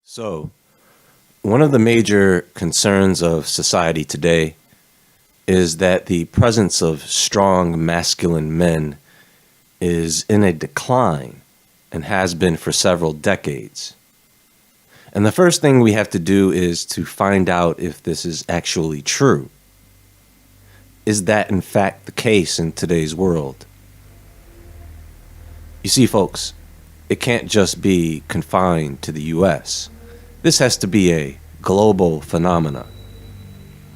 So, one of the major concerns of society today is that the presence of strong masculine men is in a decline and has been for several decades. And the first thing we have to do is to find out if this is actually true. Is that in fact the case in today's world? You see, folks, it can't just be confined to the US. This has to be a global phenomena.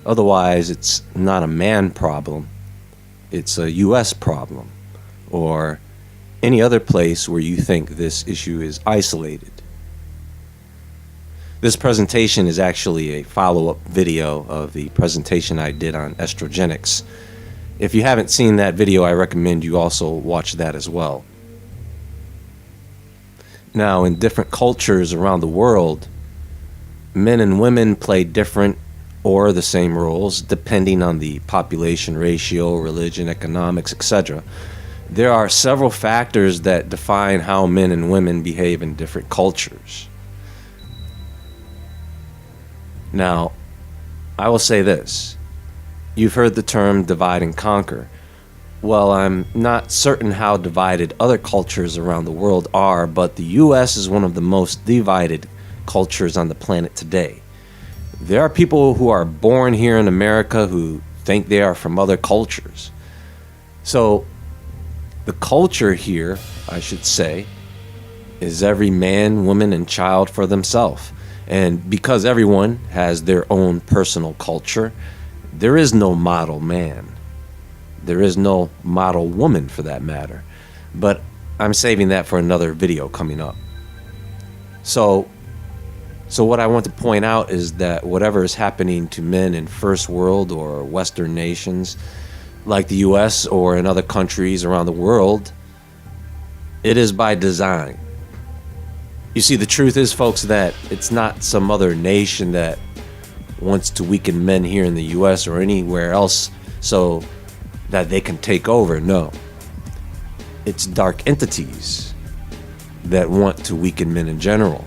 Otherwise, it's not a man problem. It's a US problem, or any other place where you think this issue is isolated. This presentation is actually a follow-up video of the presentation I did on estrogenics. If you haven't seen that video, I recommend you also watch that as well. Now, in different cultures around the world, men and women play different or the same roles depending on the population ratio, religion, economics, etc. There are several factors that define how men and women behave in different cultures. Now, I will say this. You've heard the term divide and conquer. Well, I'm not certain how divided other cultures around the world are, but the US is one of the most divided cultures on the planet today. There are people who are born here in America who think they are from other cultures. So, the culture here, I should say, is every man, woman, and child for themselves. And because everyone has their own personal culture, there is no model man. There is no model woman for that matter. But I'm saving that for another video coming up. So what I want to point out is that whatever is happening to men in first world or Western nations, like the US or in other countries around the world, it is by design. You see, the truth is, folks, that it's not some other nation that wants to weaken men here in the US or anywhere else so that they can take over. No. It's dark entities that want to weaken men in general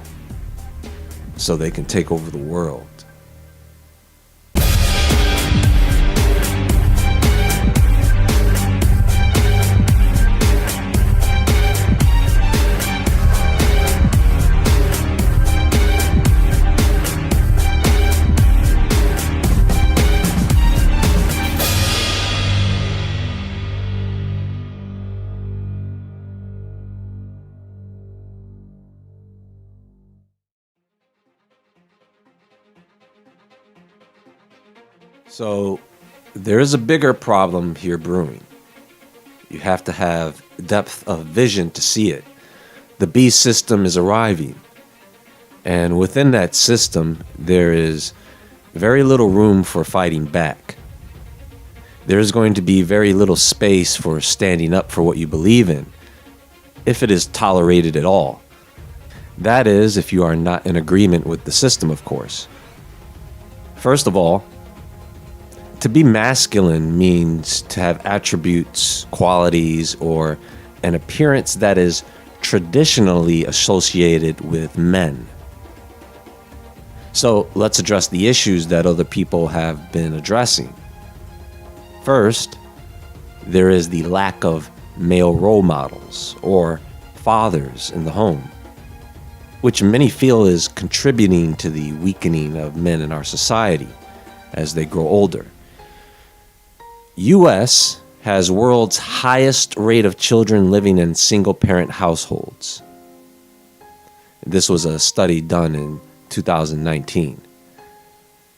so they can take over the world. So there is a bigger problem here brewing. You have to have depth of vision to see it. The beast system is arriving. And within that system, there is very little room for fighting back. There is going to be very little space for standing up for what you believe in, if it is tolerated at all. That is, if you are not in agreement with the system, of course. First of all, to be masculine means to have attributes, qualities, or an appearance that is traditionally associated with men. So let's address the issues that other people have been addressing. First, there is the lack of male role models or fathers in the home, which many feel is contributing to the weakening of men in our society as they grow older. US has world's highest rate of children living in single-parent households. This was a study done in 2019.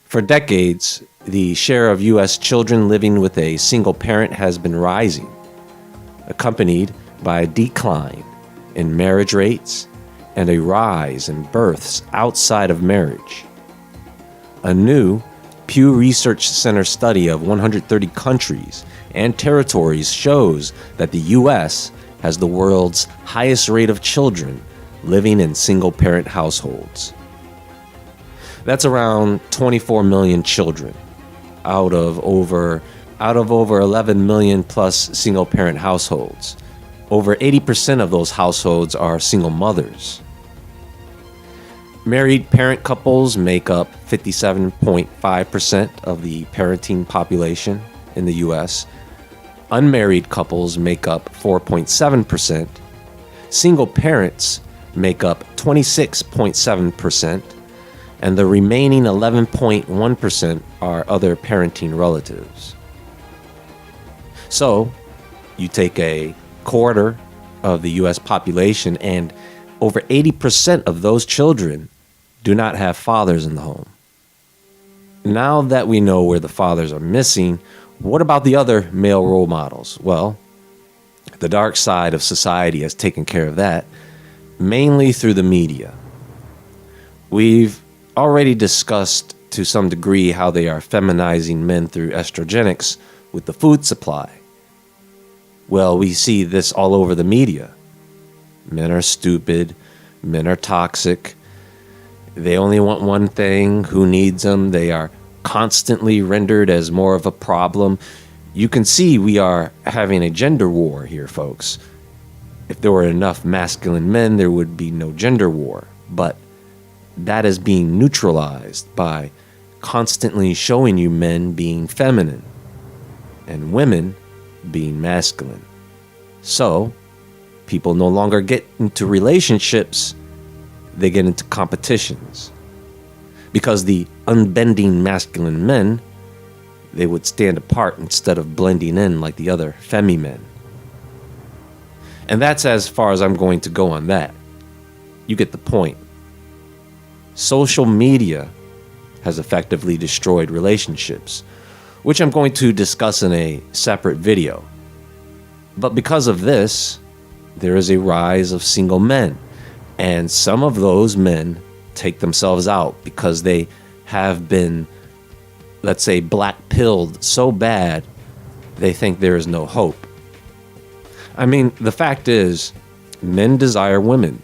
For decades, the share of US children living with a single parent has been rising, accompanied by a decline in marriage rates and a rise in births outside of marriage. A new Pew Research Center study of 130 countries and territories shows that the US has the world's highest rate of children living in single-parent households. That's around 24 million children out of over 11 million plus single-parent households. Over 80% of those households are single mothers. Married parent couples make up 57.5% of the parenting population in the US. Unmarried couples make up 4.7%. Single parents make up 26.7%. And the remaining 11.1% are other parenting relatives. So, you take a quarter of the US population, and over 80% of those children do not have fathers in the home. Now that we know where the fathers are missing, what about the other male role models? Well, the dark side of society has taken care of that, mainly through the media. We've already discussed to some degree how they are feminizing men through estrogenics with the food supply. Well, we see this all over the media. Men are stupid, men are toxic, they only want one thing, who needs them? They are constantly rendered as more of a problem. You can see we are having a gender war here, folks. If there were enough masculine men, there would be no gender war. But that is being neutralized by constantly showing you men being feminine and women being masculine. So, people no longer get into relationships, they get into competitions. Because the unbending masculine men, they would stand apart instead of blending in like the other femi men. And that's as far as I'm going to go on that. You get the point. Social media has effectively destroyed relationships, which I'm going to discuss in a separate video. But because of this, there is a rise of single men. And some of those men take themselves out because they have been, let's say, black-pilled so bad, they think there is no hope. I mean, the fact is, men desire women.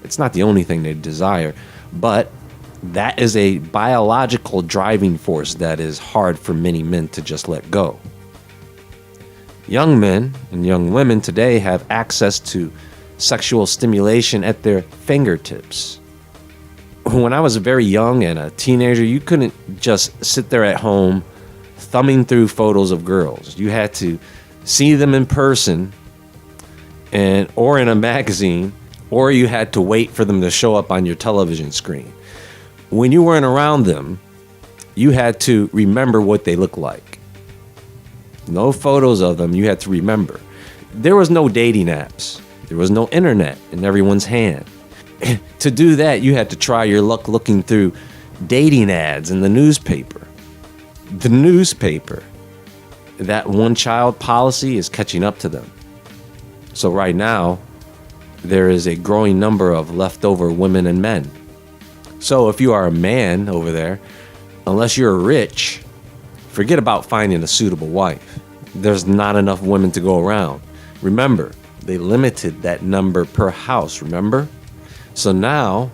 It's not the only thing they desire, but that is a biological driving force that is hard for many men to just let go. Young men and young women today have access to sexual stimulation at their fingertips. When I was very young and a teenager, you couldn't just sit there at home thumbing through photos of girls. You had to see them in person or in a magazine, or you had to wait for them to show up on your television screen. When you weren't around them, you had to remember what they looked like. No photos of them, you had to remember. There was no dating apps. There was no internet in everyone's hand. To do that, you had to try your luck looking through dating ads in the newspaper. The newspaper. That one-child policy is catching up to them. So right now, there is a growing number of leftover women and men. So if you are a man over there, unless you're rich, forget about finding a suitable wife. There's not enough women to go around. Remember, they limited that number per house, remember? So now,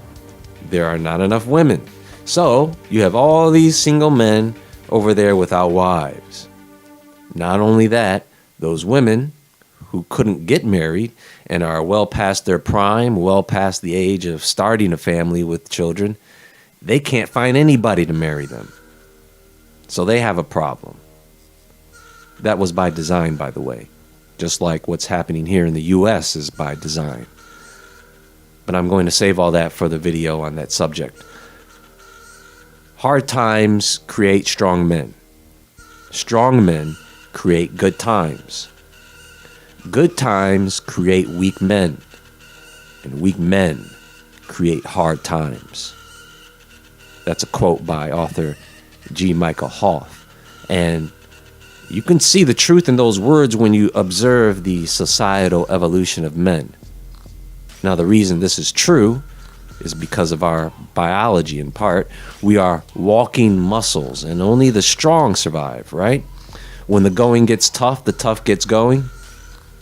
there are not enough women. So, you have all these single men over there without wives. Not only that, those women who couldn't get married and are well past their prime, well past the age of starting a family with children, they can't find anybody to marry them. So they have a problem. That was by design, by the way. Just like what's happening here in the US is by design. But I'm going to save all that for the video on that subject. Hard times create strong men. Strong men create good times. Good times create weak men. And weak men create hard times. That's a quote by author G. Michael Hoff. And you can see the truth in those words when you observe the societal evolution of men. Now, the reason this is true is because of our biology in part. We are walking muscles, and only the strong survive, right? When the going gets tough, the tough gets going.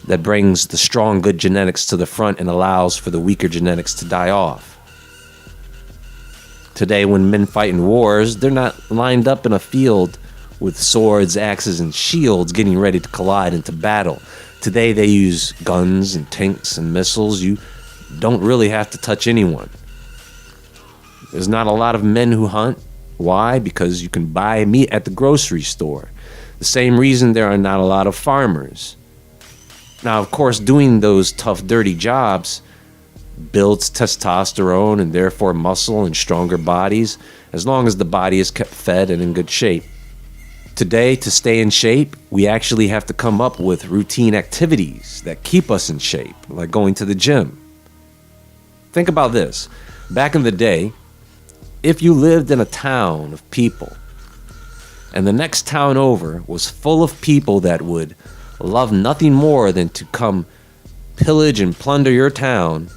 That brings the strong, good genetics to the front and allows for the weaker genetics to die off. Today, when men fight in wars, they're not lined up in a field with swords, axes, and shields getting ready to collide into battle. Today they use guns and tanks and missiles. You don't really have to touch anyone. There's not a lot of men who hunt. Why? Because you can buy meat at the grocery store. The same reason there are not a lot of farmers. Now, of course, doing those tough, dirty jobs builds testosterone and therefore muscle and stronger bodies, as long as the body is kept fed and in good shape. Today, to stay in shape, we actually have to come up with routine activities that keep us in shape, like going to the gym. Think about this. Back in the day, if you lived in a town of people, and the next town over was full of people that would love nothing more than to come pillage and plunder your town,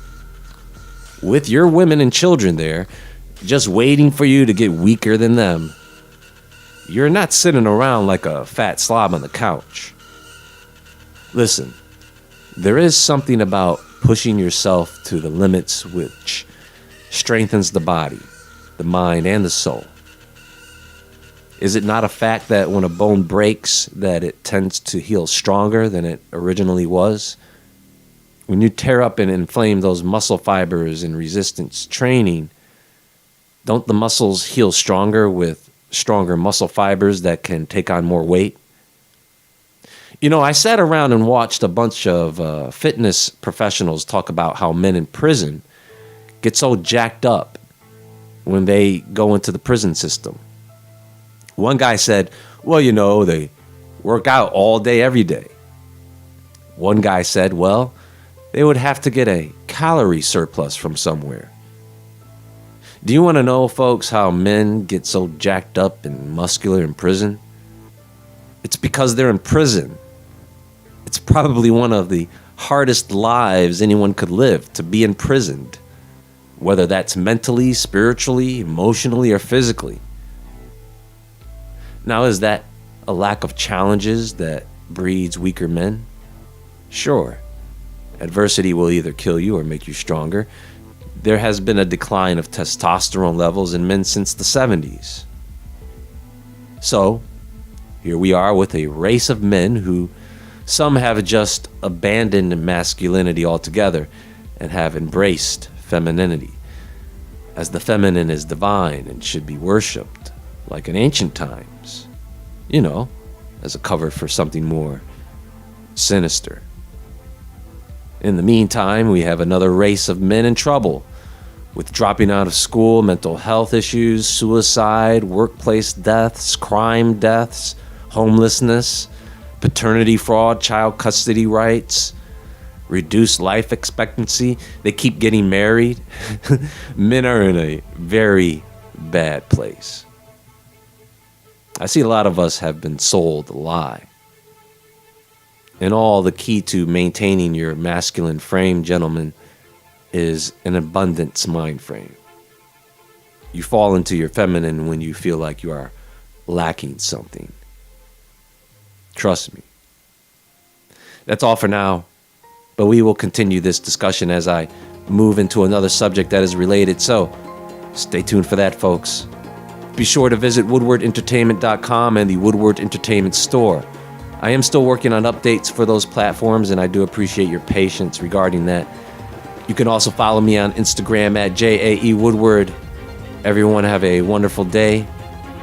with your women and children there, just waiting for you to get weaker than them, you're not sitting around like a fat slob on the couch. Listen, there is something about pushing yourself to the limits which strengthens the body, the mind, and the soul. Is it not a fact that when a bone breaks, that it tends to heal stronger than it originally was? When you tear up and inflame those muscle fibers in resistance training, don't the muscles heal stronger with stronger muscle fibers that can take on more weight? You know, I sat around and watched a bunch of fitness professionals talk about how men in prison get so jacked up when they go into the prison system. One guy said, well, you know, they work out all day, every day. One guy said, well, they would have to get a calorie surplus from somewhere. Do you want to know, folks, how men get so jacked up and muscular in prison? It's because they're in prison. It's probably one of the hardest lives anyone could live, to be imprisoned, whether that's mentally, spiritually, emotionally, or physically. Now, is that a lack of challenges that breeds weaker men? Sure. Adversity will either kill you or make you stronger. There has been a decline of testosterone levels in men since the 70s. So, here we are with a race of men who some have just abandoned masculinity altogether and have embraced femininity, as the feminine is divine and should be worshipped, like in ancient times, you know, as a cover for something more sinister. In the meantime, we have another race of men in trouble, with dropping out of school, mental health issues, suicide, workplace deaths, crime deaths, homelessness, paternity fraud, child custody rights, reduced life expectancy. They keep getting married. Men are in a very bad place. I see a lot of us have been sold a lie. And all the key to maintaining your masculine frame, gentlemen, is an abundance mind frame. You fall into your feminine when you feel like you are lacking something. Trust me. That's all for now, but we will continue this discussion as I move into another subject that is related, so stay tuned for that, folks. Be sure to visit woodwardentertainment.com and the Woodward Entertainment Store. I am still working on updates for those platforms, and I do appreciate your patience regarding that. You can also follow me on Instagram at JAEWoodward. Everyone have a wonderful day.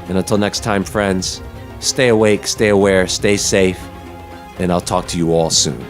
And until next time, friends, stay awake, stay aware, stay safe, and I'll talk to you all soon.